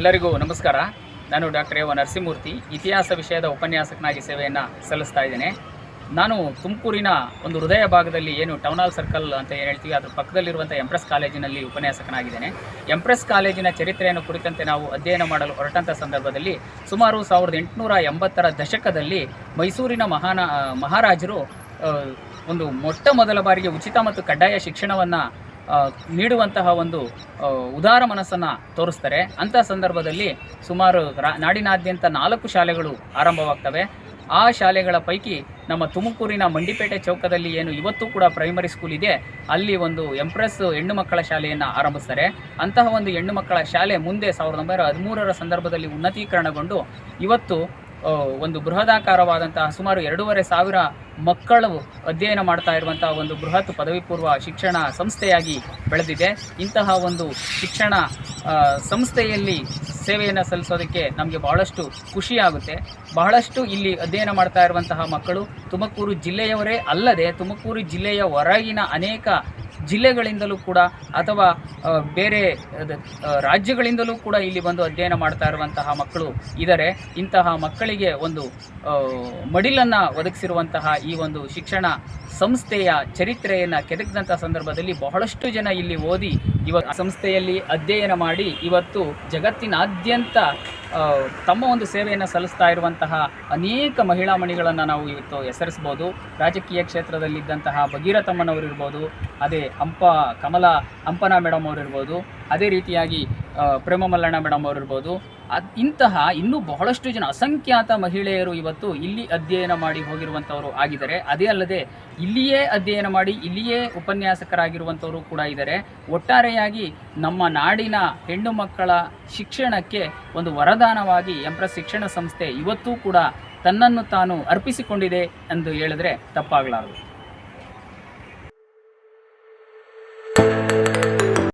ಎಲ್ಲರಿಗೂ ನಮಸ್ಕಾರ. ನಾನು ಡಾಕ್ಟರ್ ಎ ನರಸಿಂಹಮೂರ್ತಿ, ಇತಿಹಾಸ ವಿಷಯದ ಉಪನ್ಯಾಸಕನಾಗಿ ಸೇವೆಯನ್ನು ಸಲ್ಲಿಸ್ತಾ ಇದ್ದೇನೆ. ನಾನು ತುಮಕೂರಿನ ಒಂದು ಹೃದಯ ಭಾಗದಲ್ಲಿ ಏನು ಟೌನ್ ಹಾಲ್ ಸರ್ಕಲ್ ಅಂತ ಏನು ಹೇಳ್ತೀವಿ, ಅದ್ರ ಪಕ್ಕದಲ್ಲಿರುವಂಥ ಎಂಪ್ರೆಸ್ ಕಾಲೇಜಿನಲ್ಲಿ ಉಪನ್ಯಾಸಕನಾಗಿದ್ದೇನೆ. ಎಂಪ್ರೆಸ್ ಕಾಲೇಜಿನ ಚರಿತ್ರೆಯನ್ನು ಕುರಿತಂತೆ ನಾವು ಅಧ್ಯಯನ ಮಾಡಲು ಹೊರಟಂಥ ಸಂದರ್ಭದಲ್ಲಿ ಸುಮಾರು 1880ರ ದಶಕದಲ್ಲಿ ಮೈಸೂರಿನ ಮಹಾರಾಜರು ಒಂದು ಮೊಟ್ಟ ಮೊದಲ ಬಾರಿಗೆ ಉಚಿತ ಮತ್ತು ಕಡ್ಡಾಯ ಶಿಕ್ಷಣವನ್ನು ನೀಡುವಂತಹ ಒಂದು ಉದಾರ ಮನಸ್ಸನ್ನು ತೋರಿಸ್ತಾರೆ. ಅಂಥ ಸಂದರ್ಭದಲ್ಲಿ ಸುಮಾರು ನಾಡಿನಾದ್ಯಂತ 4 ಶಾಲೆಗಳು ಆರಂಭವಾಗ್ತವೆ. ಆ ಶಾಲೆಗಳ ಪೈಕಿ ನಮ್ಮ ತುಮಕೂರಿನ ಮಂಡಿಪೇಟೆ ಚೌಕದಲ್ಲಿ ಏನು ಇವತ್ತು ಕೂಡ ಪ್ರೈಮರಿ ಸ್ಕೂಲ್ ಇದೆ, ಅಲ್ಲಿ ಒಂದು ಎಂಪ್ರೆಸ್ ಹೆಣ್ಣು ಮಕ್ಕಳ ಶಾಲೆಯನ್ನು ಆರಂಭಿಸ್ತಾರೆ. ಅಂತಹ ಒಂದು ಹೆಣ್ಣು ಮಕ್ಕಳ ಶಾಲೆ ಮುಂದೆ 1913ರ ಸಂದರ್ಭದಲ್ಲಿ ಉನ್ನತೀಕರಣಗೊಂಡು ಇವತ್ತು ಒಂದು ಬೃಹದಾಕಾರವಾದಂತಹ ಸುಮಾರು 2,500 ಮಕ್ಕಳು ಅಧ್ಯಯನ ಮಾಡ್ತಾ ಇರುವಂತಹ ಒಂದು ಬೃಹತ್ ಪದವಿ ಪೂರ್ವ ಶಿಕ್ಷಣ ಸಂಸ್ಥೆಯಾಗಿ ಬೆಳೆದಿದೆ. ಇಂತಹ ಒಂದು ಶಿಕ್ಷಣ ಸಂಸ್ಥೆಯಲ್ಲಿ ಸೇವೆಯನ್ನು ಸಲ್ಲಿಸೋದಕ್ಕೆ ನಮಗೆ ಬಹಳಷ್ಟು ಖುಷಿಯಾಗುತ್ತೆ. ಬಹಳಷ್ಟು ಇಲ್ಲಿ ಅಧ್ಯಯನ ಮಾಡ್ತಾ ಇರುವಂತಹ ಮಕ್ಕಳು ತುಮಕೂರು ಜಿಲ್ಲೆಯವರೇ ಅಲ್ಲದೆ ತುಮಕೂರು ಜಿಲ್ಲೆಯ ಹೊರಗಿನ ಅನೇಕ ಜಿಲ್ಲೆಗಳಿಂದಲೂ ಕೂಡ ಅಥವಾ ಬೇರೆ ರಾಜ್ಯಗಳಿಂದಲೂ ಕೂಡ ಇಲ್ಲಿ ಬಂದು ಅಧ್ಯಯನ ಮಾಡ್ತಾ ಇರುವಂತಹ ಮಕ್ಕಳು ಇದ್ದಾರೆ. ಇಂತಹ ಮಕ್ಕಳಿಗೆ ಒಂದು ಮಡಿಲನ್ನು ಒದಗಿಸಿರುವಂತಹ ಈ ಒಂದು ಶಿಕ್ಷಣ ಸಂಸ್ಥೆಯ ಚರಿತ್ರೆಯನ್ನು ಕೆದಕಿದಂಥ ಸಂದರ್ಭದಲ್ಲಿ ಬಹಳಷ್ಟು ಜನ ಇಲ್ಲಿ ಓದಿ ಇವತ್ತು ಸಂಸ್ಥೆಯಲ್ಲಿ ಅಧ್ಯಯನ ಮಾಡಿ ಇವತ್ತು ಜಗತ್ತಿನಾದ್ಯಂತ ತಮ್ಮ ಒಂದು ಸೇವೆಯನ್ನು ಸಲ್ಲಿಸ್ತಾ ಇರುವಂತಹ ಅನೇಕ ಮಹಿಳಾ ಮಣಿಗಳನ್ನು ನಾವು ಇವತ್ತು ಹೆಸರಿಸ್ಬೋದು. ರಾಜಕೀಯ ಕ್ಷೇತ್ರದಲ್ಲಿದ್ದಂತಹ ಭಗೀರಥಮ್ಮನವರಿರ್ಬೋದು, ಅದೇ ಹಂಪನಾ ಮೇಡಮ್ ಅವರಿರ್ಬೋದು, ಅದೇ ರೀತಿಯಾಗಿ ಪ್ರೇಮ ಮಲ್ಲಣ್ಣ ಮೇಡಮ್ ಅವರಿರ್ಬೋದು. ಇಂತಹ ಇನ್ನೂ ಬಹಳಷ್ಟು ಜನ ಅಸಂಖ್ಯಾತ ಮಹಿಳೆಯರು ಇವತ್ತು ಇಲ್ಲಿ ಅಧ್ಯಯನ ಮಾಡಿ ಹೋಗಿರುವಂಥವರು ಆಗಿದ್ದಾರೆ. ಅದೇ ಅಲ್ಲದೆ ಇಲ್ಲಿಯೇ ಅಧ್ಯಯನ ಮಾಡಿ ಇಲ್ಲಿಯೇ ಉಪನ್ಯಾಸಕರಾಗಿರುವಂಥವರು ಕೂಡ ಇದ್ದಾರೆ. ಒಟ್ಟಾರೆಯಾಗಿ ನಮ್ಮ ನಾಡಿನ ಹೆಣ್ಣು ಮಕ್ಕಳ ಶಿಕ್ಷಣಕ್ಕೆ ಒಂದು ವರದಾನವಾಗಿ ಎಂಪ್ರೆಸ್ ಶಿಕ್ಷಣ ಸಂಸ್ಥೆ ಇವತ್ತೂ ಕೂಡ ತನ್ನನ್ನು ತಾನು ಅರ್ಪಿಸಿಕೊಂಡಿದೆ ಎಂದು ಹೇಳಿದ್ರೆ ತಪ್ಪಾಗಲಾರದು.